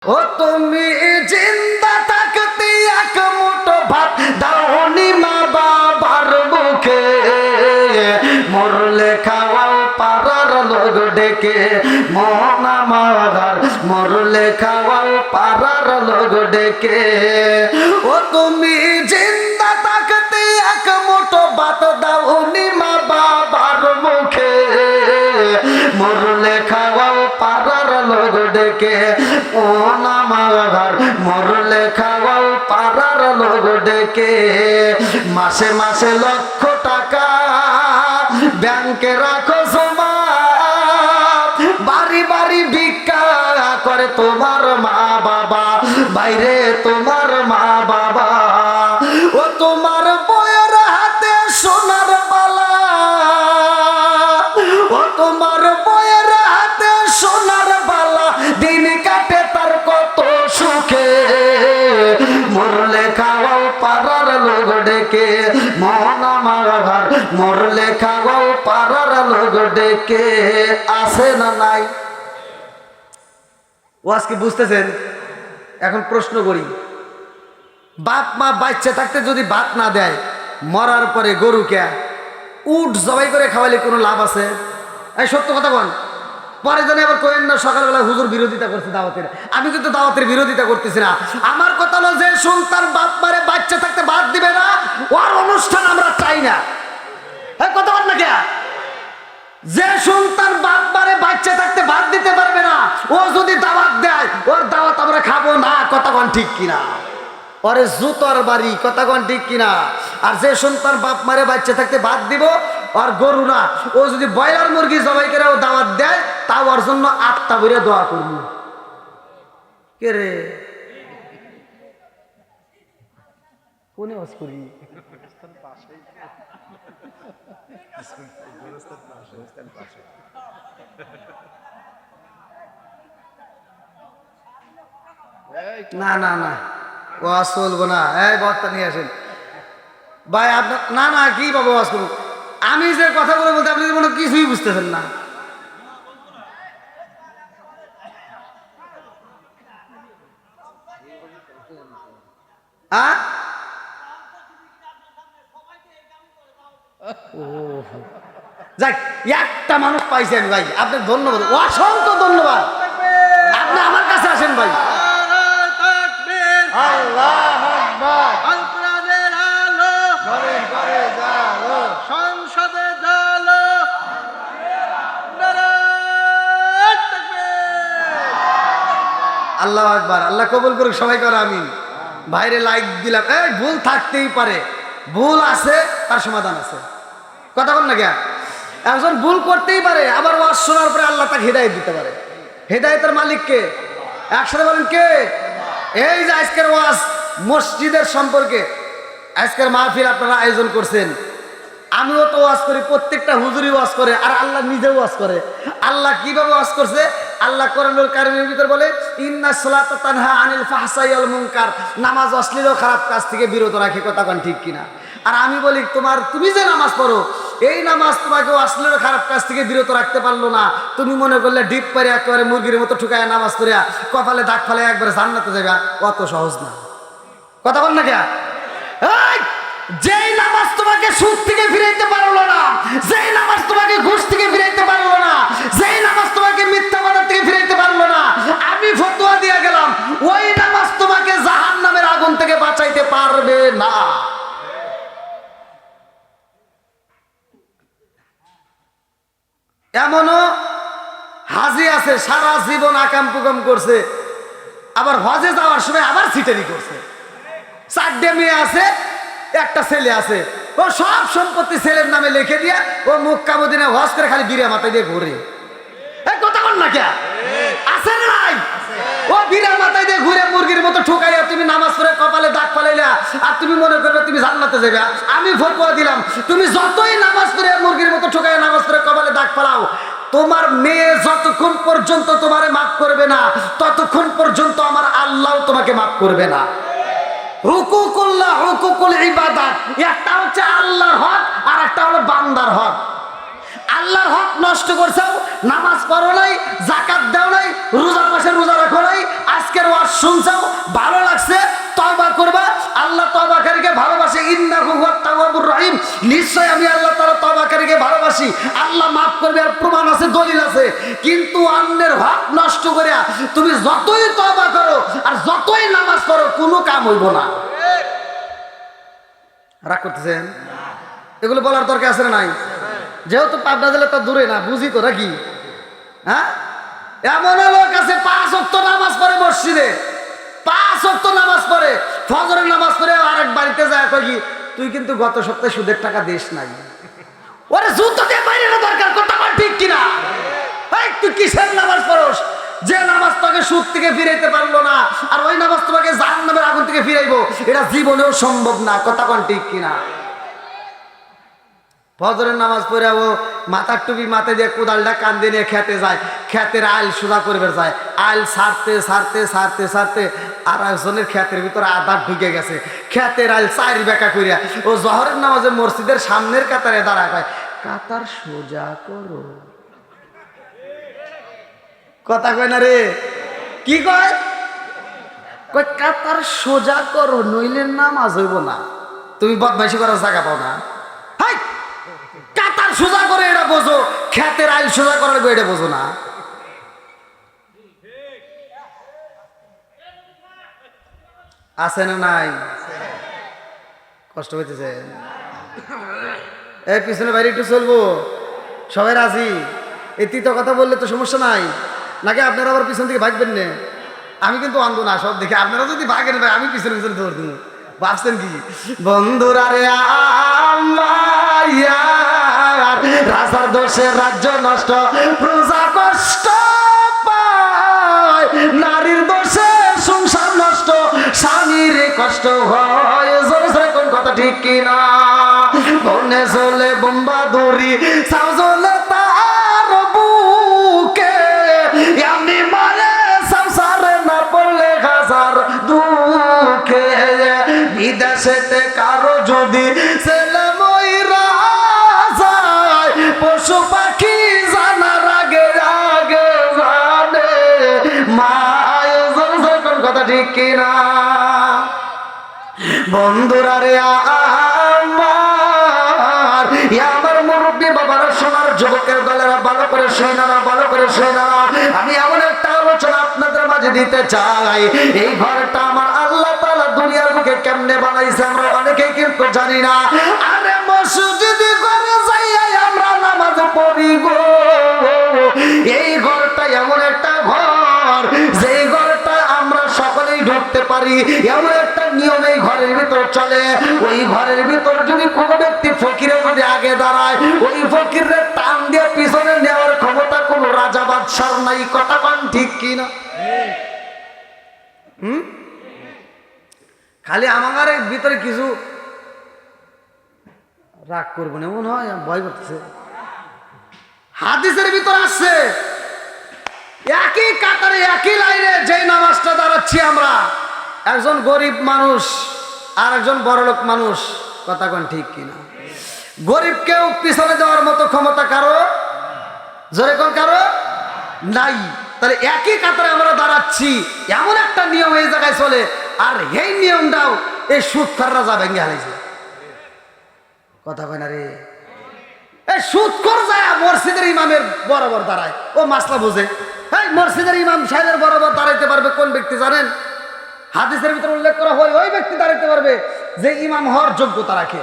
ও তুমি জিন্দা থাকতে এক মুঠো ভাত দাওনি মা বাবার মুখে, মরলে খাওয়াও পাড়ার লোক ডেকে মন আমার, মরলে খাওয়াও পাড়ার লোক ডেকে। ও তুমি জিন্দা থাকতে এক মুঠো ভাত দাওনি মা বাবার মুখে, মরলে খাওয়াও পাড়ার লোক ডেকে মন আমার, মরলে খাওয়াও পাড়ার লোক ডেকে। মাসে মাসে লক্ষ টাকা ব্যাংকে রাখো জমা, বাড়ি বাড়ি ভিক্ষা করে তোমার মা বাবা, বাইরে তোমার মা বাবা। ও তোমার বউয়ের হাতে সোনার বালা, ও তোমার বউয়ের হাতে সোনার বালা, দিন কাটে তার কত সুখে, মরলে খাওয়াও পাড়ার লোক ডেকে মন আমার, মরলে খাওয়াও পাড়ার লোক ডেকে। আছে না নাই? ও আজকে বুঝতেছেন? এখন প্রশ্ন করি, বাপ মা বাচ্চা থাকতে যদি ভাত না দেয়, মরার পরে গরু কে উট জবাই করে খাওয়ালে কোনো লাভ আছে? এই সত্য কথা বল। পরে জানি আবার কোয়েন না সকালবেলা হুজুর বিরোধিতা করছে দাওয়াতের। আমি কিন্তু দাওয়াতের বিরোধিতা করতেছি না। আমার কথা হলো, যে সন্তান বাপ মারে বাচ্চা থাকতে ভাত দিবে না, ওর অনুষ্ঠান আমরা চাই না। কথা বল না কে? যে সন্তান বাপ মারে বাচ্চা থাকতে ভাত দিতে পারবে না, ও যদি দাওয়াত দেয়, ওর দাওয়াত আমরা খাবো না। কথা বল ঠিক কিনা? ওরে জুতোর বাড়ি। কথা কন ঠিক কিনা? আর যে সন্তান বাপ মারে বাচ্চা থাকতে ভাত দিব, আর গরু না, ও যদি ব্রয়লার মুরগি জবাই করে ও দাওয়াত দেয়, তাও ওর জন্য আত্মা ভরে দোয়া করবো। কে রে কোনে ওয়াজ করি? না না না, ওয়াজ চলবো না। এই বক্তা নিয়ে আসেন ভাই। আপনার না না, কি বাবা ওয়াজ করুন? আমি যে কথাগুলো বলতে আপনি মনে কিছুই বুঝতেছেন না। যাক, একটা মানুষ পাইছি আমি ভাই, আপনার ধন্যবাদ, অসংখ্য ধন্যবাদ। আপনি আমার কাছে আসেন ভাই। আল্লাহু আকবার। আল্লাহ কবুল করুক, সবাই করে আমিন। ভাইরে লাইক দিলাম। এই ভুল থাকতেই পারে, ভুল আছে তার সমাধান আছে। কথা বল না কে? একজন ভুল করতেই পারে, আবার ওয়াজ শোনার পরে আল্লাহ তাকে হেদায়েত দিতে পারে। হেদায়েতের মালিক কে? একসাথে বলেন কে? এই যে আজকের ওয়াজ মসজিদের সম্পর্কে, আজকের মাহফিল আপনারা আয়োজন করছেন, আমিও তো ওয়াজ করি, প্রত্যেকটা হুজুরি ওয়াজ করে, আর আল্লাহ নিজেও ওয়াজ করে। আল্লাহ কিভাবে ওয়াজ করছে? আল্লাহ কোরআনুল কারীমের ভিতর বলে, ইন্নাস সালাতা তানহা আনিল ফাহশাই ওয়াল মুনকার, নামাজ অশ্লীল ও খারাপ কাজ থেকে বিরত রাখে। কথা কোন ঠিক কিনা? আর আমি বলি, তুমি যে নামাজ পড়ো, এই নামাজ তোমাকে অশ্লীল ও খারাপ কাজ থেকে বিরত রাখতে পারলো না। তুমি মনে করলে ডিপ পারে একেবারে মুরগির মতো ঠুকায় নামাজ পড়িয়া কপালে দাগ ফালে একবারে জান্নাতে যাবে, অত সহজ না। কথা বল না কে? যেই নামাজ তোমাকে সুদ থেকে ফিরাইতে পারলো না, যেই নামাজ তোমাকে ঘুষ থেকে ফিরাইতে পারলো না, যেই নামাজ তোমাকে মিথ্যাবাদ থেকে ফিরাইতে পারলো না, আমি ফতোয়া দিয়ে গেলাম, ওই নামাজ তোমাকে জাহান্নামের আগুন থেকে বাঁচাইতে পারবে না। এমনও হাজি আছে সারা জীবন আকাম কুকাম করছে, আবার হজে যাওয়ার সময় আবার সিটারি করছে। 4টে মেয়ে আছে, একটা ছেলে আছে, ও সব সম্পত্তি ছেলের নামে লিখে দিয়ে ও মক্কা মদিনা হজ করে খালি বিড়া মাথায় দিয়ে ঘুরে। কথা বল না কে? আছে না নাই? ও বিড়া মাথায় দিয়ে ঘুরে মুরগির মতো ঠুকাইয়া তুমি নামাজ পড়ে কপালে দাগ ফালাইলা, আর তুমি মনে করবে তুমি জান্নাতে যাবে। আমি ফতোয়া দিলাম, তুমি যতই নামাজ পড়ে মুরগির মতো ঠুকাইয়া নামাজ পড়ে কপালে দাগ ফালাও, তোমার মেয়ে যতক্ষণ পর্যন্ত তোমারে মাফ করবে না, ততক্ষণ পর্যন্ত আমার আল্লাহ তোমাকে মাফ করবে না। হুকুকুল্লাহ, হুকুকুল ইবাদাত, একটা হচ্ছে আল্লাহর হক আর একটা হলো বান্দার হক। আল্লাহর হক নষ্ট করছো, নামাজ পড়ো নাই, যাকাত দাও নাই, রোজার মাসে রোজা রাখো নাই, আজকের ওয়াজ শুনছো, ভালো লাগছে, তওবা করবা। আল্লাহ তওবাকারীকে ভালোবাসে, ইন্নাহু হুয়াত তাওয়াবুর রহিম। নিশ্চয় আমি আল্লাহ তাআলা তওবাকারীকে ভালোবাসি, আল্লাহ মাফ করবে, আর প্রমাণ আছে, দলিল আছে। কিন্তু অন্যের হক নষ্ট করে তুমি যতই তওবা করো আর যতই নামাজ পড়ো, কোনো কাম হইব না। রাগ করতেছেন? এগুলো বলার দরকার আছে না নাই? যেহেতু পাবনা জেলা তো দূরে না, বুঝি তো নাকি? হ্যাঁ, এমন লোক আছে 5 ওয়াক্ত নামাজ পড়ে মসজিদে, 5 ওয়াক্ত নামাজ পড়ে, ফজরের নামাজ পড়ে আরেক বাড়িতে যায় কই কি, তুই কিন্তু গত সপ্তাহে সুদের টাকা দিস নাই। ওরে যুদ্ধ দিয়ে বাইরে না দরকার, কথা বল ঠিক কিনা? এই তুই কিসের নামাজ পড়স যে নামাজ তোকে সুদ থেকে ফিরাইতে পারলো না, আর ওই নামাজ তোমাকে জাহান্নামের আগুন থেকে ফিরাইবো, এটা জীবনেও সম্ভব না। কথা বল ঠিক কিনা? ফজরের নামাজ পড়ে ও মাথার টুপি মাথায় দিয়ে কোদালটা কান্দে নিয়ে খেতে যায়, খেতের আইল সোজা করবে যায়, আইল ছাড়তে ছাড়তে ছাড়তে ছাড়তে আর একজনের খেতের ভিতরে আধার ঢুকে গেছে, খেতের আইল 4 বেঁকা করিয়া ও জহরের নামাজে মসজিদের সামনের কাতারে দাঁড়ায়, কয় কাতার সোজা করো। কথা কয় না রে? কি কয়? কয় কাতার সোজা করো, নইলে নামাজ হইব না। তুমি বদমাইশি করার জায়গা পাও না। হাই, কাতার সোজা করে এটা বোঝো, খেতের আইল সোজা করার এটা বোঝো না। আছে না নাই? কষ্ট হইতেছে? এই পিছনে বাইরে একটু চলবো, সবাই রাজি? এই তিতো কথা বললে তো সমস্যা নাই, নাকি আপনারা আবার পিছন থেকে ভাগবেন না? আমি কিন্তু অন্ধ না, সব দেখে। আপনারা যদি ভাগেন ভাই, আমি পিছনে পিছনে ধর দিব। ভাবছেন কি বন্ধুরা রে, রাজার দোষে রাজ্য নষ্ট, প্রজা কষ্ট পায়, নারীর দোষে সংসার নষ্ট, স্বামীর কষ্ট হয়। কোন কথা ঠিক কিনা? বনে চলে বোম্বা দড়ি, সাউ চলে তার বুকে, আমি মারে সংসারে না পড়লে হাজার দুঃখে। বিদেশেতে কারো যদি ছেলে মইরা যায়, পশু পাখি জানার আগে আগে জানে মায়। কোন কথা ঠিক কিনা? বন্ধুরা রে আমার মুরব্বী বাবারা, সোনার যুবকের দলেরা, ভালো করে শোনা, ভালো করে শোনা। আমি এমন একটা আলোচনা আপনাদের মাঝে দিতে চাই। এই ঘরটা আমার আল্লাহ তাআলা দুনিয়ার বুকে কেমনে বানাইছে আমরা অনেকেই কিন্তু জানি না। আরে মসজিদে ঘরে যাইয়া আমরা নামাজ পড়ি গো, এই ঘরটা এমন একটা ঘর, যেই ঘরটা আমরা সকলেই ঢুকতে পারি, এমন একটা নিয়ম এই ঘরের ভিতর চলে। ওই ঘরের ভিতর যদি কোনো ব্যক্তি ফকিরে যদি আগে দাঁড়ায়, ওই ফকিরের টান দিয়ে পিছনে নেওয়ার ক্ষমতা কোনো রাজা বাদশার নাই। কথা কোন ঠিক কিনা? খালি আমার ভিতরে কিছু রাগ করবো না মনে হয়, ভয় করতেছে। হাদিসের ভিতর আসছে, একই কাতারে একই লাইনে যেই নামাজটা দাঁড়াচ্ছি আমরা, একজন গরিব মানুষ আর একজন বড়লোক মানুষ। কথা কোন ঠিক কিনা? গরিবকেও পিছনে দেওয়ার মতো ক্ষমতা কারো, জোরে কোন কারো নাই। তাহলে একই কাতারে আমরা দাঁড়াচ্ছি, এমন একটা নিয়ম এই জায়গায় চলে, আর এই নিয়মটাও এই সুদখোররা যা ভেঙে হারাইছে। কথা কয় না রে? এই সুদখোর যায় মসজিদের ইমামের বরাবর দাঁড়ায়, ও মাসলা বোঝে। এই মসজিদের ইমাম সাহেবের বরাবর দাঁড়াইতে পারবে কোন ব্যক্তি জানেন? হাদিসের ভিতরে উল্লেখ করা হয়, ওই ব্যক্তি দাঁড়াইতে পারবে যে ইমাম হওয়ার যোগ্যতা রাখে।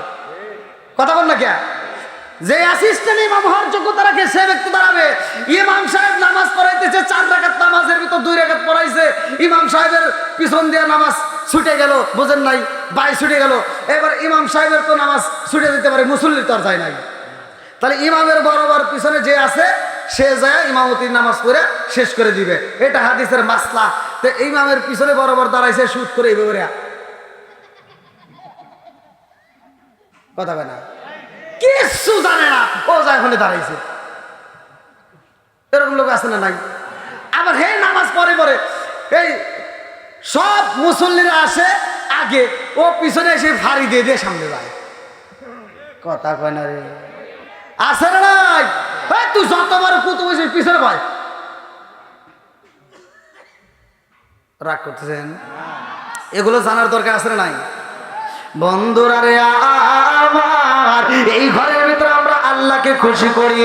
কথা বল না কে? যে অ্যাসিস্ট্যান্ট ইমাম হওয়ার যোগ্যতা রাখে সে ব্যক্তি দাঁড়াবে। ইমাম সাহেব নামাজ পড়াইতেছে, 4 রাকাত নামাজের ভিতর 2 রাকাত পড়াইছে, ইমাম সাহেবের পিছন দিয়ে নামাজ ছুটে গেল, বুঝেন নাই, বাই ছুটে গেল। এবার ইমাম সাহেবের তো নামাজ ছুটে দিতে পারে, মুসল্লির তো আর যায় নাই। তাহলে ইমামের বরাবর পিছনে যে আছে সে যায় ইমামতির নামাজ পড়ে শেষ করে দিবে, এটা হাদিসের মাসলা। তো ইমামের পিছনে বরাবর দাঁড়াইছে সুদ করে এইভাবে, কথা কয় না, কিচ্ছু জানে না, ও যায় ওখানে দাঁড়াইছে। এরকম লোক আছে না নাই? আবার হে নামাজ পড়ে পড়ে এই সব মুসল্লিরা আসে আগে, ও পিছনে এসে ফাড়ি দিয়ে দিয়ে সামনে যায়। কথা কয় না রে? আছে না নাই? তুই যতবার কুতু বসিস পিছনে ভাই রাগ করতেছেন, এগুলো জানার দরকার আছে না নাই? বন্ধুরা রে আমার, এই ঘরের ভিতরে আমরা আল্লাহকে খুশি করি।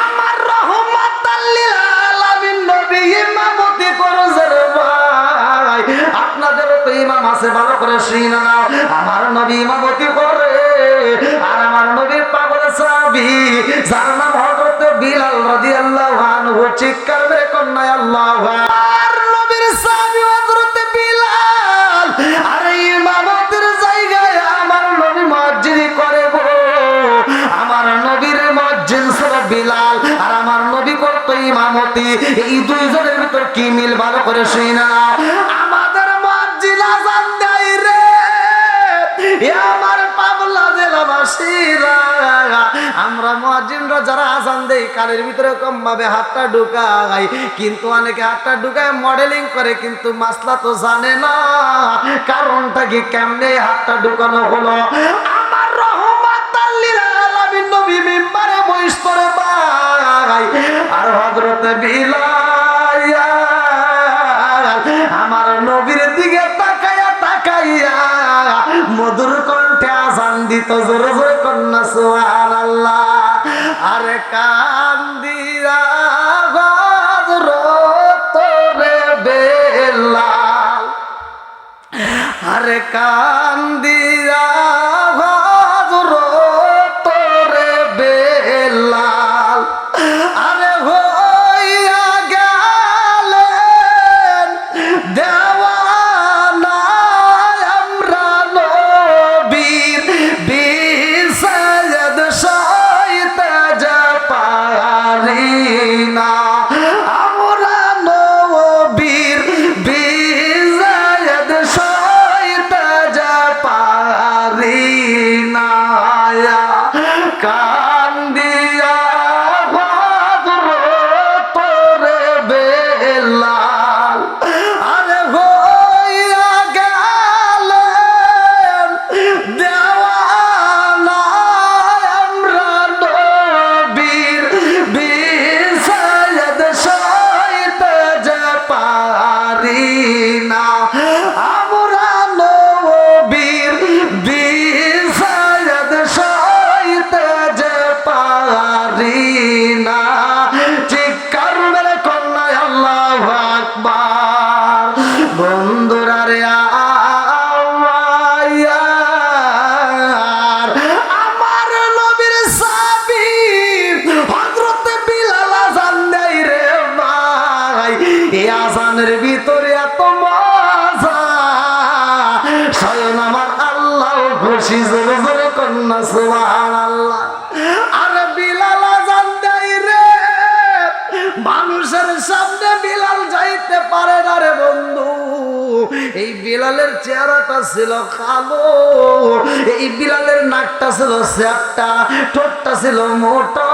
আমার রহমাতাল লিল আলামিন নবী ইমামতি করছে রে ভাই। আপনাদেরও তো ইমাম আছে, ভালো করে শুনে নাও। আমার নবী ইমামতি করে, আর আমার নবীর পাগল সাহাবী যার নাম হযরত বিলাল রাদিয়াল্লাহু আনহু, চিৎকার করে কন্যা আল্লাহু আকবার। নবীর সাহাবী হযরত বিলাল, আর ইমামতের জায়গায় আমার নবী মুয়াজ্জিন করে গো। আমার নবীর মুয়াজ্জিন ছিল বিলাল, আর আমার নবী করতো ইমামতি। এই দুইজনের ভিতর কি মিল, ভালো করে শুনে নাও। আমাদের মুয়াজ্জিন আযান দেয় রে, আমার পাগলা জেলাবাসীরা, আমরা মুয়াজ্জিনরা যারা আযান দেই কানের ভিতরে কম ভাবে হাতটা ঢুকাই, কিন্তু অনেকে হাতটা ঢুকায় মডেলিং করে, কিন্তু মাসলা তো জানে না কারণটা কি, কেমনে হাতটা ঢুকানো হলো। আমার রহমাতাল লিল আলামিন নবী মিম্বারে বসতরে ভাই, আর হযরত বিলাল আমার নবীর দিকে তাকায়া তাকাইয়া মধুর কণ্ঠে আযান দিত, জোরে জোরে কন্যা সুবহানাল্লাহ। আরে কান্দিরা হযরত রে বেলাল, আরে কান্দিরা হযরত রে বেলাল, আরে হইয়া গেলেন দেওয়ানা আমরা নবীর বিষাদ সইতে যা পারি না, আমরা নবীর বিষাদ সইতে যা পারি না। কান্দিয়া হযরত রে বেলাল, আরে হইয়া গেলেন দেওয়ানা আমরা নবীর বিষাদ সইতে যা পারি না, আমরা নবীর বিষাদ সইতে যা পারি না। চিৎকার মেরে কন্যা আল্লাহু আকবার। বন্ধুরা রে আমার নবীর সাহাবী হযরত বিলাল আযান দেয় রে ভাই, এই আযানের ভিতরে এত মজা, স্বয়ং আমার আল্লাহ খুশি, জোরে জোরে কন্যা সুবহানাল্লাহ। আর বিলাল আযান দেয় রে, মানুষের সামনে বিলাল যাইতে পারে না রে বন্ধু। এই বিলালের চেহারাটা ছিল কালো, এই বিলালের নাকটা ছিল চ্যাপ্টা, ঠোঁটটা ছিল মোটা।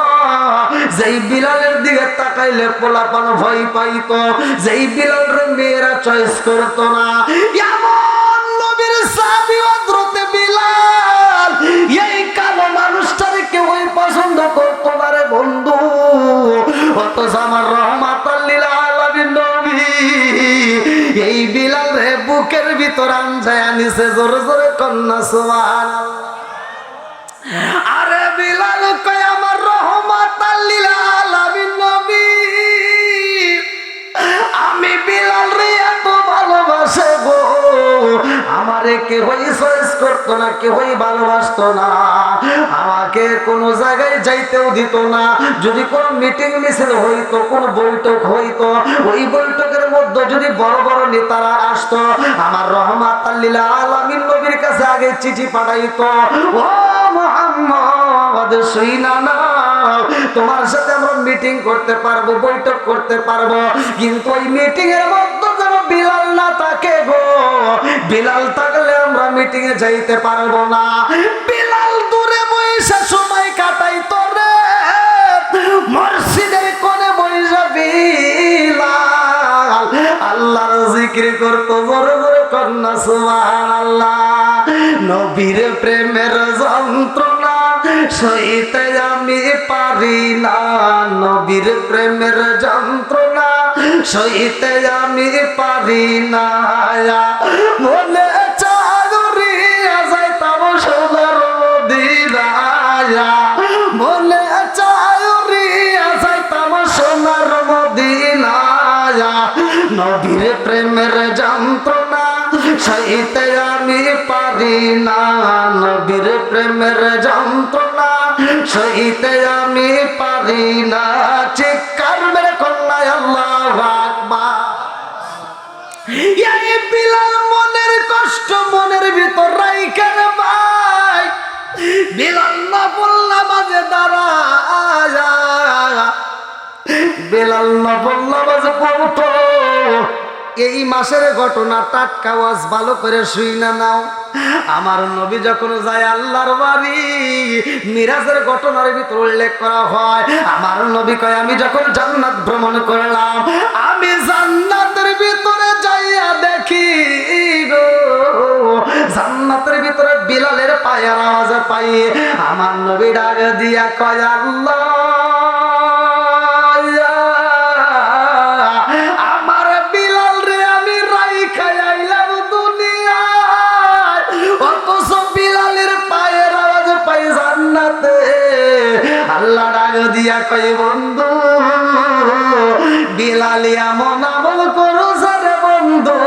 যেই বিলালের দিকে তাকাইলে পোলাপান ভয় পাইতো, যেই বিলালের মেয়েরা চয়েস করতো না, এমন নবীর সাহাবী হযরত বিলাল, এই কালো মানুষটারে কেউই পছন্দ করতো না রে বন্ধু। অথচ আমার রহমাতাল লিল আলামিন নবী এই বিলাল রে বুকের ভিতর আনজায়া নিছে, জোরে জোরে কন্যা সুবহানাল্লাহ। আরে বিলাল কয় আমার রহমাতাল লিল আলামিন নবী, আমি বিলাল রে এত ভালোবাসে গো, আমারে কেউই চয়েস করতো না, কেউই ভালোবাসতো না, আমাকে কোনো জায়গায় যাইতেও দিত না। যদি কোনো মিটিং মিছিল হইতো, কোন বৈঠক হইতো, ওই বৈঠকের মধ্যে যদি বড় বড় নেতারা আসতো, আমার রহমাতাল লিল আলামিন নবীর কাছে আগে চিঠি পাঠাইতো, ও মুহাম্মদ শুইনা নাও, তোমার সাথে আমরা মিটিং করতে পারবো, বৈঠক করতে পারবো, কিন্তু ওই মিটিং এর মধ্যে যেন বিলাল না থাকে গো, বিলাল থাকলে আমরা মিটিং এ যাইতে পারবো না। বিলাল দূরে বসে সময় কাটাইতো রে, মসজিদের কোণে বসে বিলাল আল্লাহর জিকির করতো, জোরে জোরে কন্যা সুবহানাল্লাহ। নবীর প্রেমের যন্ত্রণা সইতে আমি পারি না, নবীর প্রেমের যন্ত্রণা সইতে আমি পারি না। মনে চাগুরিয়া যাইতাম সোনার মদিনায়, মনে চাগুরিয়া যাইতাম সোনার মদিনায়। নবীর প্রেমের যন্ত্রণা সইতে আমি পারি না, নবীর প্রেমের যন্ত্রণা সইতে আমি পারি না। চিৎকার মেরে কন্যায় আল্লাহু আকবার। এই বিলাল মনের কষ্ট মনের ভিতর রাইখা রে ভাই, বিলাল নফল নামাজে দাঁড়ায়, বিলাল নফল নামাজে পড়তো। এই মাসের ঘটনা টাটকা ওয়াজ ভালো করে শুই না নাও। আমার নবী যখন যায় আল্লাহর বাড়ি, মিরাজের ঘটনার ভিতর উল্লেখ করা হয়, আমার নবী কয় আমি যখন জান্নাত ভ্রমণ করলাম, আমি জান্নাতের ভিতরে যাইয়া দেখি গো, জান্নাতের ভিতরে বিলালের পায়ের আওয়াজ পাই। আমার নবী ডাক দিয়া কয় আল্লাহ, আল্লাহ ডাক দিয়া কই বন্ধু, বিলাল এমন আমল করছে রে বন্ধু,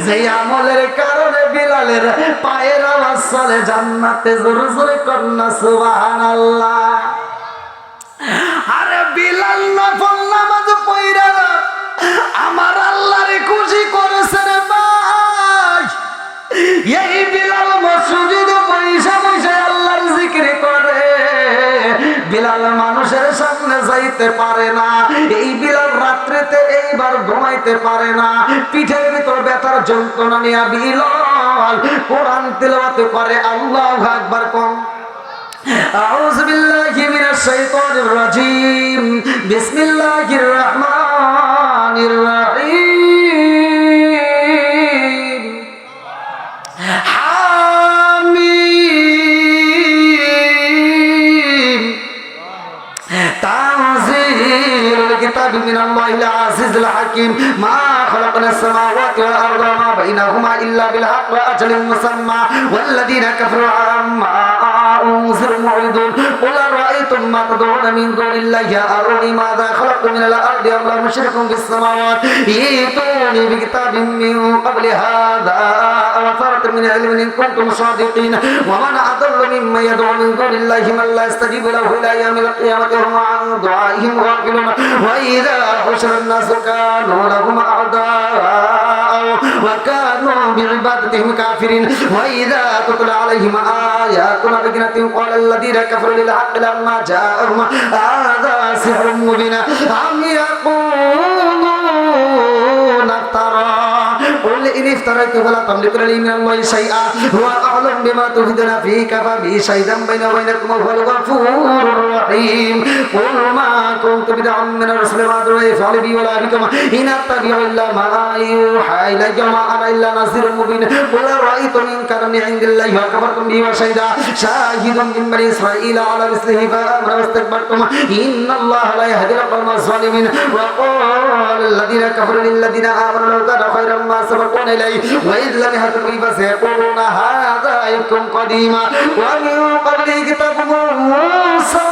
যে আমলের কারণে বিলালের পায়ের আওয়াজ চলে জান্নাতে। জোরে জোরে কন্যা সুবহানাল্লাহ। আরে বিলাল নফল নামাজ পড়া আমার আল্লাহরে খুশি করেছে রে ভাই। এই বিলাল মসজিদে পয়সা পয়সা আল্লাহর জিকির করে, বিলাল মানুষের সামনে যাইতে পারে না। এই বিলাল রাত্রিতে এইবার ঘুমাইতে পারে না, পিঠের ভিতর ব্যথার যন্ত্রণা নিয়ে বিলাল কোরআন তিলাওয়াত করে। আল্লাহু আকবার কোন। আউযু বিল্লাহি মিনাশ শাইতানির রাজীম, বিসমিল্লাহির রহমানির রহিম। হামিম তানজিলুল কিতাবি মিনাল্লাহিল আজিজিল হাকীম। মা খালাকনাস সামাওয়াতি ওয়াল আরদা ওয়া মা বাইনাহুমা ইল্লা বিল হাক্কি ওয়া আজালিন মুসাম্মা ওয়াল্লাযীনা কাফারু আম্মা أنذر معرضون قل أرأيتم ما تدعون من دون الله أروني ماذا خلقت من الأرض أم لهم شرك في السماوات ائتوني بكتاب من قبل هذا أو أثارة من علم إن كنتم صادقين ومن أضل ممن يدعو من دون الله من لا يستجيب له إلى يوم القيامة وهم عن دعائهم غافلون وإذا حشر الناس كانوا لهم أعداء وكانوا بعبادتهم كافرين وإذا تتلى عليهم آياتنا بينات قال الذين كفروا للحق لما جاءهم هذا سحر مبين أم يقولون افترى قل إن افتريته فلا تملكون لي من الله شيئا هو أعلم بما تفيدون فيه كفى به شهيدا بيني وبينكم وهو الغفور الرحيم قل ما كنت بدعا من الرسل ما أدري فعل بي ولا بكم إن أتبع إلا ما يوحى إلي وما أنا إلا نذير مبين قل أرأيتم إن كان من عند الله وكفرتم به وشهد شاهد من بني إسرائيل على مثله فآمنوا واستكبرتم إن الله لا يهدي القوم الظالمين وقال الذين كفروا للذين آمنوا لو كان خيرا ما سبقونا إليه وإذ لم يهتدوا به فسيقولون هذا إفك قديم ومن قبله كتاب موسى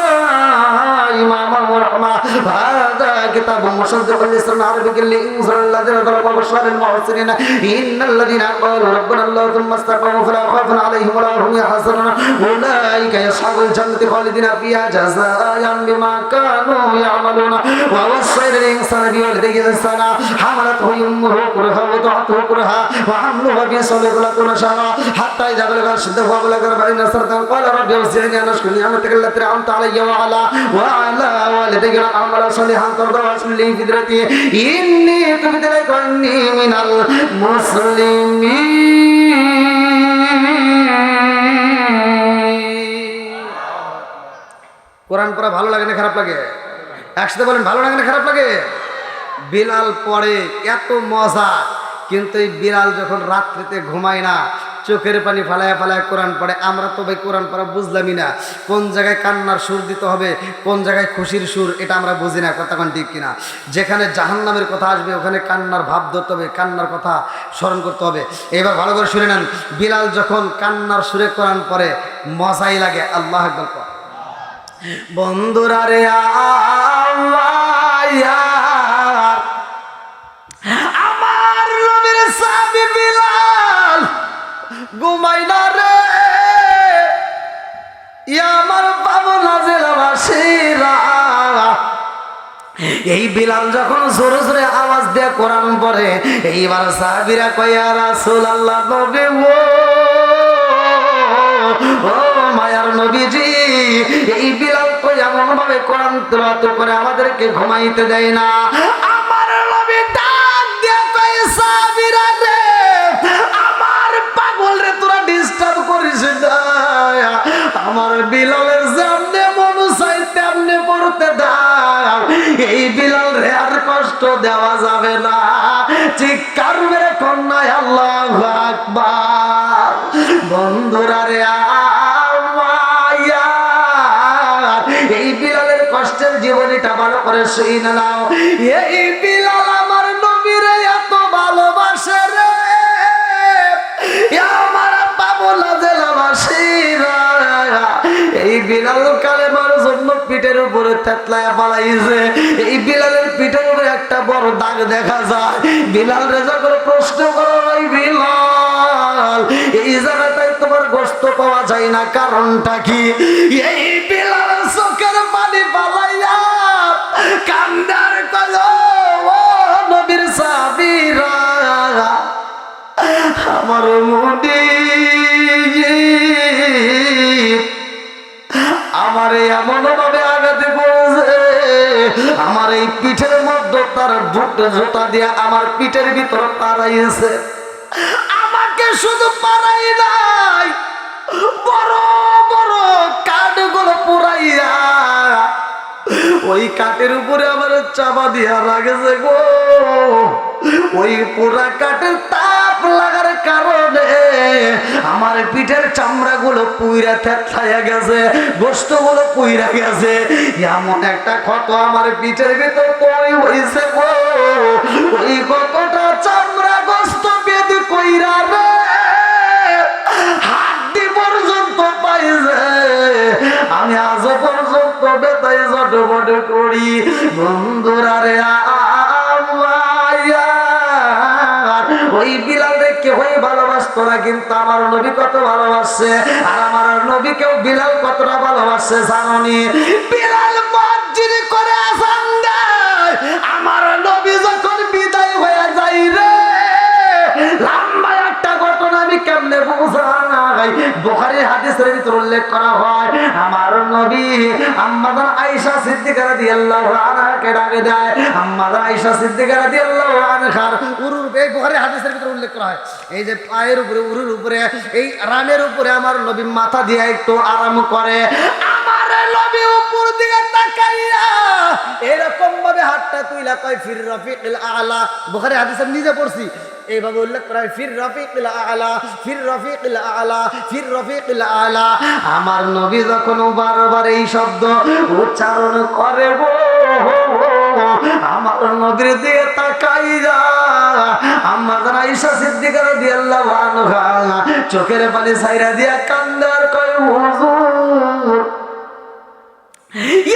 إماما ورحمة هذا كتاب مصدق لسان عربي لإنذار الذين ظلموا وبشرى للمحسنين إن الذين قالوا ربنا الله ثم استقاموا فلا خوف عليهم ولا هم يحزنون أولئك أصحاب الجنة خالدين فيها جزاء بما كانوا يعملون ووصينا الإنسان بوالديه إحسانا حملته أمه كرها ووضعته كرها وحمله وفصاله 30 شهرا حتى إذا بلغ أشده وبلغ 40 سنة قال رب أوزعني أن أشكر نعمتك التي أنعمت علي وعلى والدي وأن أعمل صالحا ترضى وأصلح لي في ذريتي إني تبت إليك وإني من المسلمين কোরআন পড়া ভালো লাগে না খারাপ লাগে? একসাথে বলেন, ভালো লাগে না খারাপ লাগে? বিলাল পড়ে এত মজা, কিন্তু এই বিলাল যখন রাত্রিতে ঘুমায় না, চোখের পানি ফালায়া ফালায়া কোরআন পড়ে। আমরা তো ভাই কোরআন পড়া বুঝলামই না, কোন জায়গায় কান্নার সুর দিতে হবে, কোন জায়গায় খুশির সুর, এটা আমরা বুঝি না। কথা কোন ঠিক কিনা? যেখানে জাহান্নামের কথা আসবে ওখানে কান্নার ভাব ধরতে হবে, কান্নার কথা স্মরণ করতে হবে। এবার ভালো করে শুনে নেন, বিলাল যখন কান্নার সুরে কোরআন পড়ে মজাই লাগে। আল্লাহ আকবার কর। বন্ধুরা রে আল্লাহ, আমার নবীর সাহাবী বিলাল ঘুমাই না রে, আমার পাবনা জেলাবাসীরা। এই বিলাল যখন জোরে জোরে আওয়াজ দিয়ে কোরআন পড়ে, এইবার সাহাবীরা কয় ইয়া রাসূলুল্লাহ, নবী ও মায়ার নবীজি, এই বিলাল তো এমন ভাবে কোরআন তেলাওয়াত করে আমাদেরকে ঘুমাইতে দেয় না। আমার নবী ডাক দিয়ে কয় সাহাবীরা রে, আমার পাগল রে তোরা ডিস্টার্ব করিস না, আমার বিলালের সামনে মন চাই তেমনে পড়তে দাও, এই বিলাল রে আর কষ্ট দেওয়া যাবে না। চিৎকার মেরে কন্যায় আল্লাহু আকবার। বন্ধুরা রে এই বিলালের কষ্টের জীবনীটা ভালো করে শুনে নাও। এই বিলাল আমার নবীরে এত ভালোবাসে রে, আমার পাবনা জেলাবাসীরা। এই বিলাল কালেমার জন্য পিঠের উপরে তেতলায় পালাইছে। এই বিলালের পিঠের উপরে একটা বড় দাগ দেখা যায়। বিলাল রে যখন প্রশ্ন করো, ওই বিলাল এই জায়গাটায় তোমার গোশত পাওয়া যায় না, কারণটা কি? এই বিলাল চোখের পানি পালাইয়া কান্দার কলো, ও নবীর সাহাবীরা, আমার মুদি আমার এমন ভাবে আঘাতে পড়েছে, আমার এই পিঠের মধ্যে তার বুট জোতা দিয়ে আমার পিঠের ভিতর পাড়াইছে। আমাকে শুধু পাড়াই নাই, বড় বড় কাঠগুলো পুরাইয়া ওই কাঠের উপরে আমার চাপা দিয়া লাগেছে গো। ওই পুরা কাঠের তাপ লাগার কারণে আমার পিঠের চামড়া গুলো পুইরা থেতলাইয়া গেছে, গোশত গুলো পুইরা গেছে। এমন একটা ক্ষত আমার পিঠের ভিতর তৈরি হয়েছে গো, ওই কতটা চামড়া গোশত বেঁধে কইরা রে হাড্ডি পর্যন্ত পাইছে। আমি আজ পর্যন্ত বেতাই জটপট করি। বন্ধুরা রে ওই বিলালকে কেউই ভালোবাসতো না, কিন্তু আমার নবী কত ভালোবাসছে। আর আমার নবীকেও বিলাল কতটা ভালোবাসছে জানোনি? বিলাল মসজিদে করে আযান দেয়, আমার নবী যখন বিদায় হয়ে যায় রে, লম্বা একটা ঘটনা আমি কেমনে বুঝাই। বুখারী হাদিসের ভিতর উল্লেখ করা হয়, আমার নবী আম্মা আয়েশা সিদ্দিকা রাদিয়াল্লাহু আনহাকে ডাকে দেয়। আম্মা আয়েশা সিদ্দিকা রাদিয়াল্লাহু আনহার উরুর, এই বুখারী হাদিসের ভিতর উল্লেখ করা হয়, এই যে পায়ের উপরে, উরুর উপরে, এই রানের উপরে আমার নবী মাথা দিয়ে একটু আরাম করে। আমার নবী উপর দিকে তাকাইয়া এরকম ভাবে হাতটা তুইলা কয় ফির রফিকুল আলা। বুখারী হাদিসে নিজে পড়ছি, এইভাবে উল্লেখ করা হয়, ফির রফিকুল আলা, ফির রফিকুল আলা, ফির রফিকুল আলা। আমার নবী যখন বারবার এই শব্দ উচ্চারণ করে গো, আমার নবীর দিকে তাকাইয়া আম্মা আয়েশা সিদ্দিকা রাদিয়াল্লাহু আনহা চোখের পানি ছাইরা দিয়া কান্দার কয়, হুজুর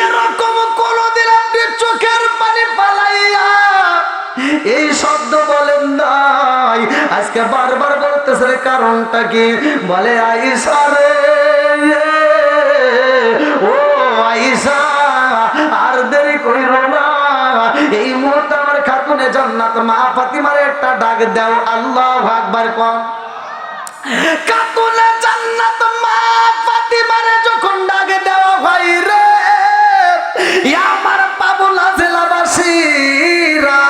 এরকম কোনদিন আপনি চোখের পানি পালাইয়া এই শব্দ বলেন নাই, আজকে বারবার বলতেছে, কারণটা কি? বলে আয়েশা রে, ও আয়েশা আর দেরি কইরো না, এই মুহূর্তে আমার খাতুনে জান্নাত মা ফাতিমার একটা ডাক দাও। আল্লাহু আকবার কোন। খাতুনে জান্নাত মা ফাতিমার যখন ডাক দেওয়া হয় রে, আমার পাবনা জেলাবাসীরা,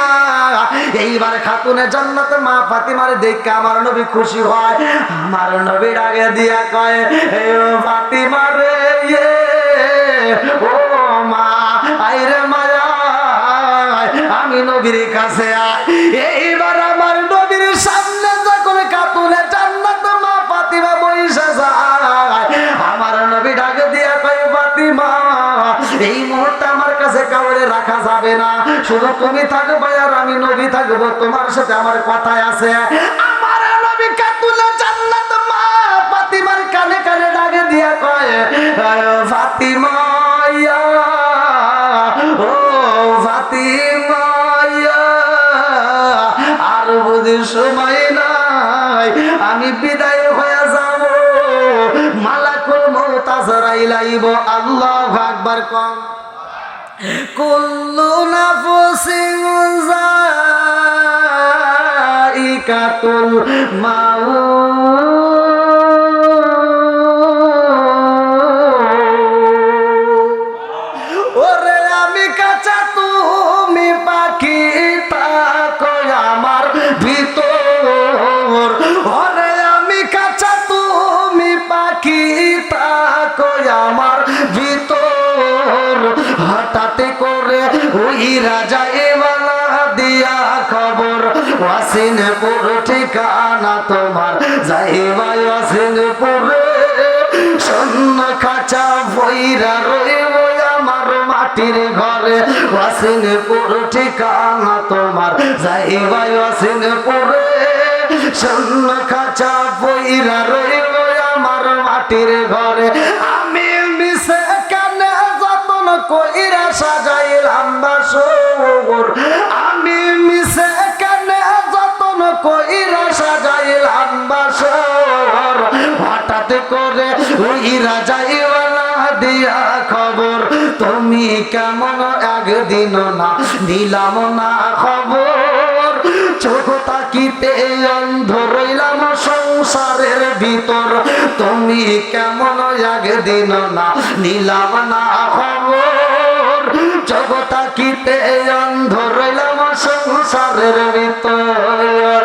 এইবার খাতুনে জান্নাত মা ফাতিমার দেখে আমার নবী খুশি হয়। আমার নবী ডাকে দিয়া কয়, ও ফাতিমা রে, ও মা আইরে মায়া, আমি নবীর কাছে আয়। এইবার আমার নবীর সামনে যখন খাতুনে জান্নাত মা যাবে না, শুধু তুমি থাকবে আর আমি নবী থাকবো, তোমার সাথে আমার কথাই আছে। আমার নবী কাতুলে জান্নাত মা ফাতিমার কানে কানে ডাকে দিয়া কয়, ফাতিমা ইয়া, ও ফাতিমা ইয়া, আর বুঝি সময় নাই, আমি বিদায় হয়ে যাব, মালাকুল মউত আজরাইল আইব। আল্লাহু আকবার। কম কুল্লু নাফসিন যায়িকাতুল মাউত, ওরে আমি কাঁচা তুমি পাখি, থাকো আমার ভিতর, ওরে আমি কাঁচা তুমি পাখি, থাকো আমার ভিতর। হঠাৎ করে ওই রাজা এবালা দিয়া খবর, ওয়াসিনপুর ঠিকানা তোমার, যাইবা ওয়াসিনপুরে, সৈন্য খাঁচা বইরা রইব আমার মাটির ঘরে, ওয়াসিনপুর ঠিকানা তোমার, যাইবা ওয়াসিনপুরে, সৈন্য খাঁচা বইরা রইব আমার মাটির ঘরে। আমি মিশে কানে যতন কইরা সাজাইলাম বাসর, আমি মিশে কানে যতন কইরা সাজাইলাম বাসর। হঠাৎ করে ওই রাজা ইওয়ালা দিয়া খবর, তুমি কেমন, একদিন না দিলাম না খবর। চোখ তাকিতে অন্ধ রইলাম সংসারের ভিতর, তুমি কেমন, একদিন না নিলাম না খবর। চোখ তাকিতে অন্ধ রইলাম সংসারের ভিতর।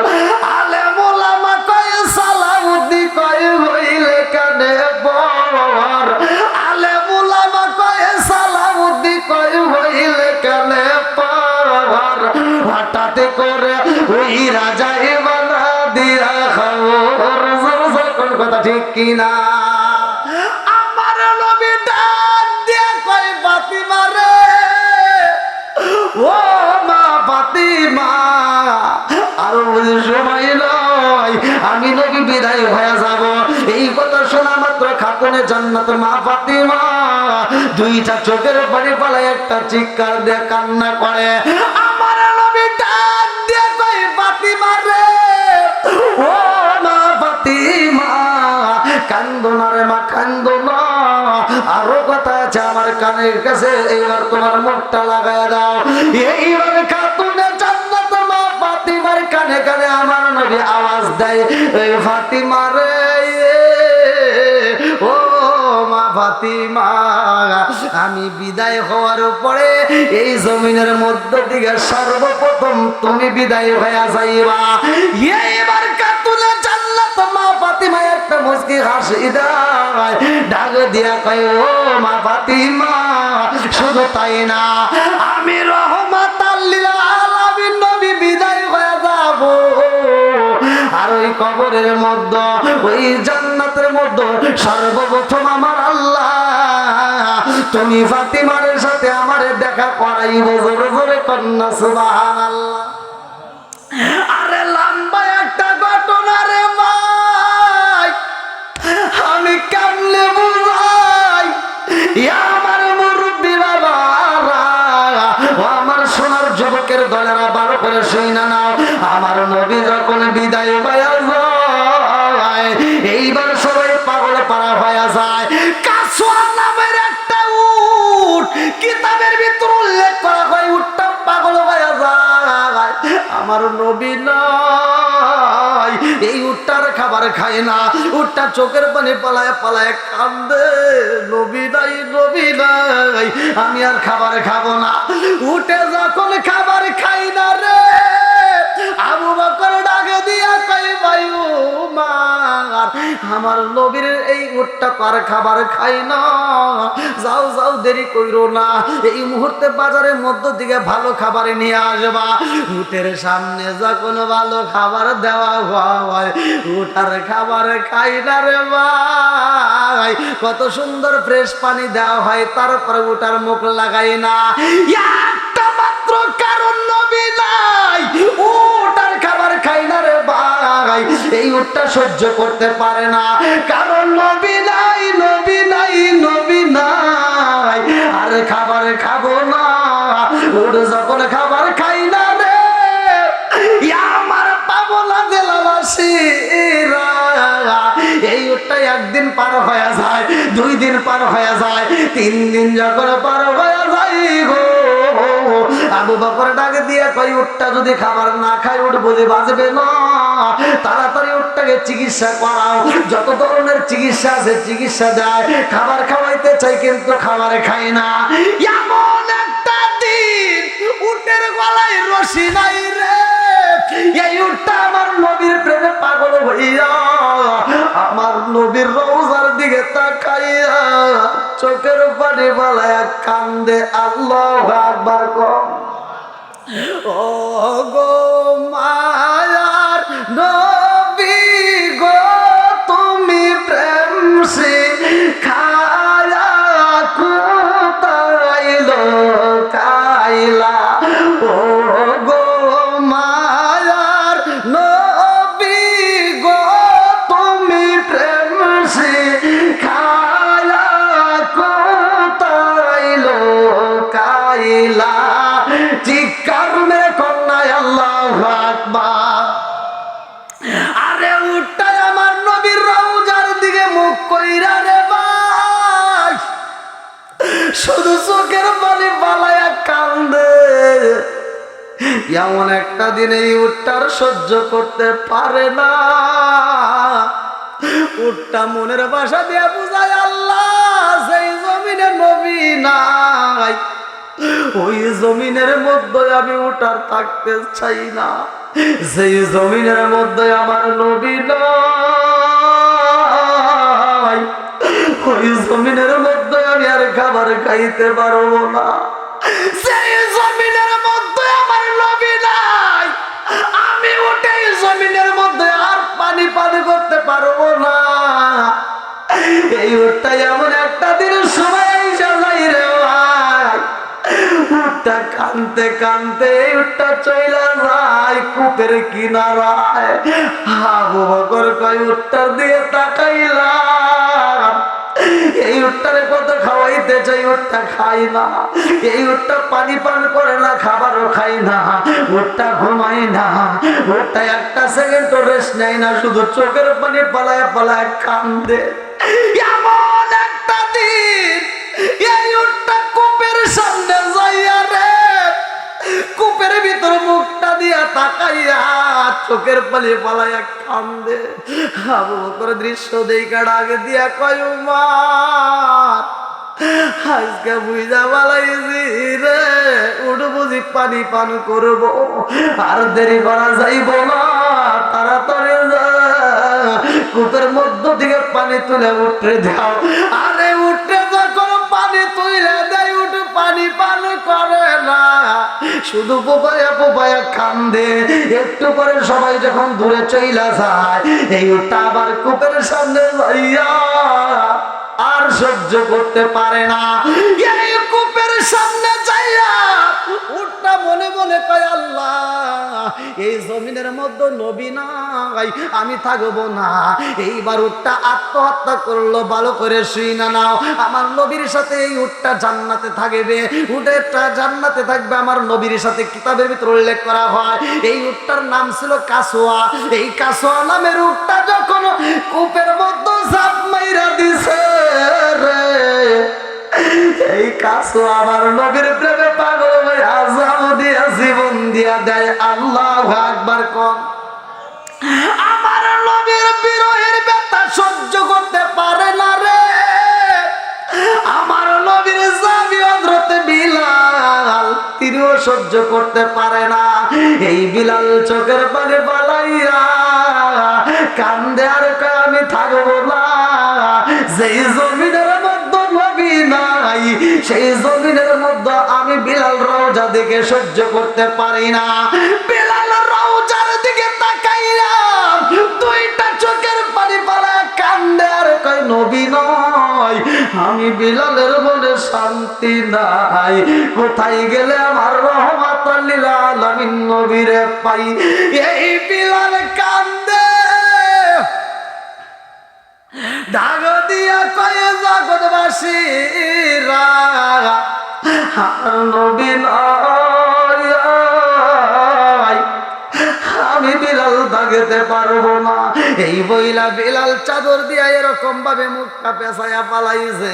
আলেম ওলামা কয় সালাউদ্দি কয় হইলে কানে বর, আলেম ওলামা কয় সালাউদ্দি কয় হইলে কানে পর। হঠাৎ করে ওই রাজা এবালা দিয়া খবর, কোন কথা ঠিক কিনা? আমার নবী ডাক দিয়া কয়, ফাতিমা রে, ও মা ফাতিমা, আর সময় নয়, আমি নবী বিদায় হয়ে যাব। এই কথা শোনা মাত্র খাতুনে জান্নাত মা ফাতিমা দুইটা চোখের পানি পালায় একটা চিৎকার দিয়ে কান্না করে। আমার নবী ডাক দিয়ে কই, ফাতিমা রে, ও মা ফাতিমা, কান্দো না রে মা, কান্দো না। আরো কথা আছে আমার কানের কাছে, এইবার তোমার মুখটা লাগায় দাও। এইবার খাতুনে জান্নাত মা ফাতিমার কানে কানে আমার নবী আওয়াজ দেয়, এই ফাতিমা রে, ও মা ফাতিমা, আমি বিদায় হওয়ার পরে এই জমিনের মধ্য থেকে সর্বপ্রথম তুমি বিদায় হয়ে যাইবা। এইবার কাতুলে জান্নাত মা ফাতিমা একটা মুচকি হাসি দেয়, ডাক দিয়া কয়, ও মা ফাতিমা, শুধু তাই না, আমি রহমাতাল লিল আলামিন নবী বিদায় হয়ে যাব। আর ওই কবরের মধ্যে, ওই জান্নাতের মধ্যে সর্বপ্রথম আমার আল্লাহ তুমি ফাতিমার সাথে আমারে দেখা করাইব। জোরে জোরে কন্যা সুবহানাল্লাহ। আরে লম্বা একটা ঘটনা রে ভাই, আমি কেমনে বুঝাই? আমার মুরব্বী বাবারা, আমার সোনার যুবকের দলেরা, ভালো করে শুইনা নাও। আমার নবী যখন বিদায় হয়ে যায়, এইবার সবাই পাগল পারা হয়ে যায়। কাসওয়া নামের একটা উট কিতাবের ভিতর উল্লেখ করা হয়, উটটা পাগল হয়ে যায়। আমার নবী নাই, এই উটটার খাবার খায় না, উটটা চোখের পানি পালায় পালায় কান্দে, নবী নাই, নবী নাই, আমি আর খাবার খাবো না। উঠে যখন খাবার খাই না রে, আবু বকর ডাকে দিয়া কই, ভাই উমার, আমার নবীর এই উটটা কার খাবার খাই না, যাও যাও, দেরি কইরো না, এই মুহূর্তে বাজারের মধ্য থেকে ভালো খাবার নিয়ে আসবা। উটের সামনে যখন ভালো খাবার দেওয়া হয়, উঠার খাবার খাই না রে ভাই। কত সুন্দর ফ্রেশ পানি দেওয়া হয়, তারপরে উঠার মুখ লাগাই না। একটা মাত্র কারণ নবী নাই, উট আর খাবার খাই না রে ভাই, এই উটটা সহ্য করতে পারে না, কারণ নবী নাই, নবী নাই, নবী নাই, আর খাবার খাবো না। উট যখন খাবার খাই না রে, আমার পাবনা জেলাবাসীরা, এই উটটা একদিন পার হয়ে যায়, 2 দিন পার হয়ে যায়, 3 দিন যখন পার হয়ে যায় গো, আবু বকর ডাকে দিয়ে কই উটটা যদি খাবার না খায় উট বুঝে বাঁচবে না, তাড়াতাড়ি উটটাকে চিকিৎসা করাও, যত ধরনের চিকিৎসা আছে চিকিৎসা দেয়, খাবার খাওয়াইতে চাই কিন্তু খাবার খায় না। এমন একটা দিন উটের গলায় রশি নাই রে, এই উটটা আমার নবীর প্রেমে পাগল হইয়া আমার নবীর রওজার দিকে তাকাইয়া চোখের পানি বালায়া কান্দে। আল্লাহু আকবার কম। ও গো মায়ার নবী গো, তুমি প্রেম শিখায়া কোথায় লোকাইলা, ও গো মায়ার নবী গো, তুমি প্রেম শিখায়া কোথায় লোকাইলা, চিৎকার মেরে কন্যায় আল্লাহু আকবার। আরে উটটাই আমার নবীর রওজার দিকে মুখ কইরা রে ভাই, শুধু চোখের পানি বালায়া কান্দে। এমন একটা দিনে এই উটটার সহ্য করতে পারে না, উটটা মনের ভাষা দিয়ে বুঝায় আল্লাহ সেই জমিনে নবী নাই, ওই জমিনের মধ্যে আমি উঠার থাকতে চাই না, সেই জমিনের মধ্যে আমার নবী নাই, ওই জমিনের মধ্যে আমি আর খাবার খাইতে পারবো না, সেই জমিনের মধ্যে আমার নবী নাই, আমি উঠে জমিনের মধ্যে আর পানি পানি করতে পারবো না। এই উঠটাই এমন একটা দিন সময় যাই রে ভাই, উঠটা কানতে কানতে উঠটা চইলা যায় কূপের কিনারায়। আবু বকর কয় উঠটার দিকে তাকাইলাম, এই উটটারে কত খাওয়াইতে চাই, উটটা খাই না, এই উটটা পানি পান করে না, খাবারও খাই না, উটটা ঘুমাই না, উটটা একটা সেকেন্ড রেস্ট নেয় না, শুধু চোখের পানি পালায় পালায় কান্দে। এমন একটা দিন এই উটটা কূপের সামনে যাইয়া রে, কূপের ভিতর মুখটা দিয়া তাকাইয়া চোখের পানি পালাইয়া কান্দে। আবু বকর দৃশ্য দেখা ডাকে দিয়া কয় উমার, আজকে বুঝা বালাইছি রে, উঠ বুঝি পানি পান করবো, আর দেরি করা যাইব না, তাড়াতাড়ি যা কূপের মধ্য থেকে পানি তুলে উঠে দাও। আরে উঠে যখন পানি তুলে দেয় উঠ পানি পান করে না, শুধু পোপায়া পোপায়া কান্দে। একটু পরে সবাই যখন দূরে চইলা যায়, এই উঠটা আবার কূপের সামনে যাইয়া আর সহ্য করতে পারে না, এই কূপের সামনে যাইয়া উঠটা মনে মনে কয় আল্লাহ এই জমিনের মধ্যে নবী নাই, আমি থাকবো না। এইবার উটটা আত্মহত্যা করলো, ভালো করে শুই না নাও, আমার নবীর সাথে এই উটটা জান্নাতে থাকবে, উটেরটা জান্নাতে থাকবে, আমার নবীর সাথে কিতাবের ভিতর উল্লেখ করা হয়। এই উটটার নাম ছিল কাসোয়া। এই কাসোয়া নামের উটটা যখন কূপের মধ্যে ঝাঁপ মাইরা দিছে রে, এই কাসোয়া আমার নবীর প্রেমে পাগল হয়ে আজাম দিয়া জীবন দিয়া দেয়। আল্লাহু আকবার কম। আমার নবীর বিরহের ব্যথা সহ্য করতে পারে না রে, আমার নবীর স্বামী হযরত বিলাল তিনিও সহ্য করতে পারে না। এই বিলাল চোখের পানি বালাইয়া কান্দে আর কয় আমি থাকবো না, যেই জমিনের মধ্যে নবী নাই সেই জমিনের মধ্যে আমি বিলাল রওজা দিকে সহ্য করতে পারি না। বিলাল রওজার দিকে তাকাইলাম, দুইটা চোখের পানি পালা কান্দে আর কয় নবী নয়, আমি বিলালের মনে শান্তি নাই, কোথায় গেলে আমার রহমত রাহমাতাল লিল আলামিন নবীরে পাই। এই বিলাল কান্দে, ডাক দিয়া কয়ে জগৎবাসীরা আমার নবী নাই, আমি বিলাল থাকতে পারবো না। এই বইলা বিলাল চাদর দিয়া এরকম ভাবে মুখটা পেঁচাইয়া পালাইছে।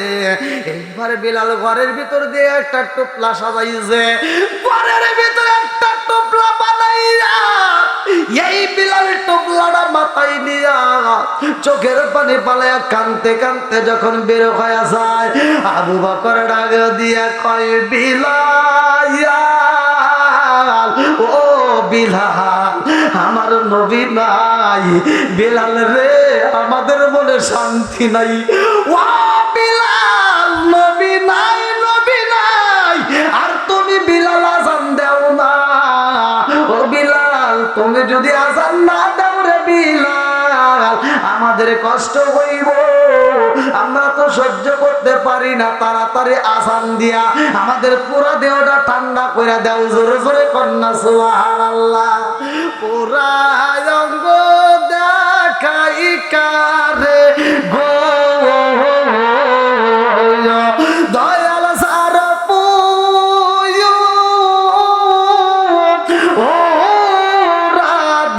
এইবার বিলাল ঘরের ভিতর দিয়ে একটা টোপলা সাজাইছে, ঘরের ভিতরে একটা টোপলা বানাইয়া এই বিলাল টোপলাটা মাথায় নিয়া চোখের পানি পালাইয়া কানতে কানতে যখন বের হয়ে যায়, আবু বকর ডাক দিয়া কয় বিলাল, ও বিলাল আমার নবী নাই। বিলাল রে আমাদের মনে শান্তি নাই। ও বিলাল নবী নাই, নবী নাই, আর তুমি বিলাল আজান দাও না। ও বিলাল তুমি যদি আজান না দাও রে বিলাল, আমাদের কষ্ট হইব, আমরা তো সহ্য করতে পারি না। তাড়াতাড়ি আজান দিয়া আমাদের পুরা দেহটা ঠান্ডা করে দাও। জোরে জোরে কন্যা সুবহানাল্লাহ। পুরা অঙ্গ দেখাই কারে গো দয়াল সার পুয়ো, ও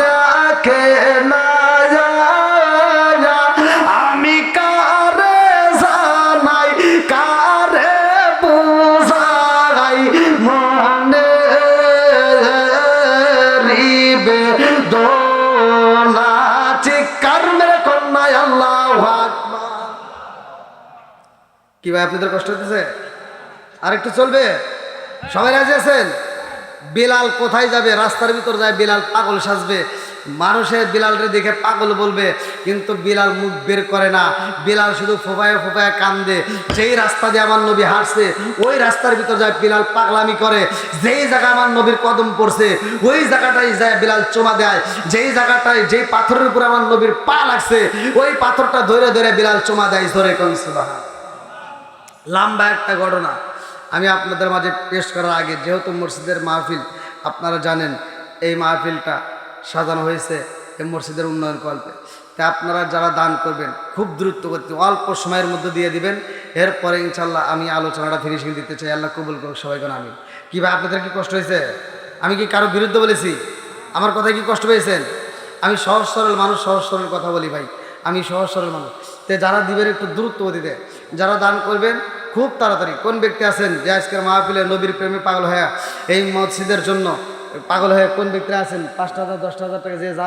দেখে না আমি কারে জানাই, কারে বুঝাই মনে রিবে দোলা। চিৎকার মেরে কন্যায় আল্লাহু আকবার। কি ভাই আপনাদের কষ্ট হতেছে? আর একটু চলবে? সবাই রাজি আছেন? বিলাল কোথায় যাবে? রাস্তার ভিতর যায়, বিলাল পাগল সাজবে, মানুষে বিলালরে দেখে পাগল বলবে, কিন্তু বিলাল মুখ বের করে না। বিলাল শুধু ফোপায় ফোপায় কান্দে। যেই রাস্তা দিয়ে আমার নবী হাঁটছে ওই রাস্তার ভিতর যায় বিলাল পাগলামি করে। যেই জায়গায় আমার নবীর কদম পড়ছে ওই জায়গাটাই যায় বিলাল চুমা দেয়। যেই জায়গাটায়, যেই পাথরের উপর আমার নবীর পা লাগছে ওই পাথরটা ধরে ধরে বিলাল চুমা দেয়। ধরে কোন সুবহান। লম্বা একটা ঘটনা আমি আপনাদের মাঝে পেশ করার আগে, যেহেতু মসজিদের মাহফিল আপনারা জানেন, এই মাহফিলটা সাজানো হয়েছে এই মসজিদের উন্নয়ন কল্পে। তাই আপনারা যারা দান করবেন খুব দ্রুত করতে, অল্প সময়ের মধ্যে দিয়ে দিবেন। এরপরে ইনশাল্লাহ আমি আলোচনাটা ফিনিশিং দিতে চাই। আল্লাহ কবুল করুক সবাইকে। আমি কি ভাই আপনাদের কি কষ্ট হয়েছে? আমি কি কারো বিরুদ্ধে বলেছি? আমার কথায় কি কষ্ট পেয়েছেন? আমি সহজ সরল মানুষ, সহজ সরল কথা বলি ভাই, আমি সহজ সরল মানুষ। তো যারা দিবেন একটু দ্রুত গতিতে, যারা দান করবেন খুব তাড়াতাড়ি। কোন ব্যক্তি আছেন যে আজকের মাহফিলে নবীর প্রেমে পাগল হয়ে, এই মসজিদের জন্য পাগল হয়ে কোন ব্যক্তি আছেন? 5,000 10,000 টাকা যে যা